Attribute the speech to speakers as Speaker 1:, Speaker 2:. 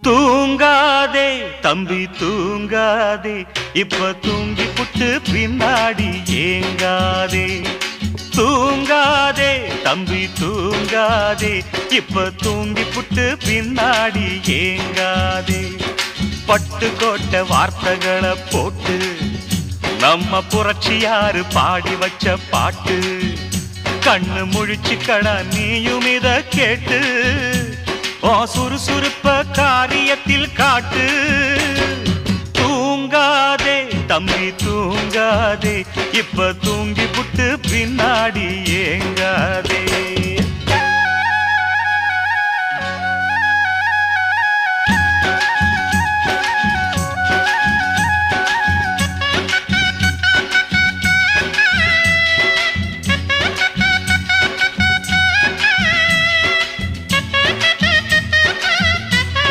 Speaker 1: தூங்காதே தம்பி தூங்காதே, இப்ப தூங்கி புட்டு பின்னாடி ஏங்காதே. தூங்காதே தம்பி தூங்காதே, இப்ப தூங்கி புட்டு பின்னாடி ஏங்காதே. பட்டு கோட்ட வார்த்தைகளை போட்டு நம்ம புரட்சியாரு பாடி வச்ச பாட்டு. கண்ணு முழிச்சுக்கடா நீயும் இத கேட்டு, சுறுசுறுப்ப காரியத்தில் காட்டு. தூங்காதே தம்பி தூங்காதே, இப்ப தூங்கி புட்டு பின்னாடி ஏங்காதே.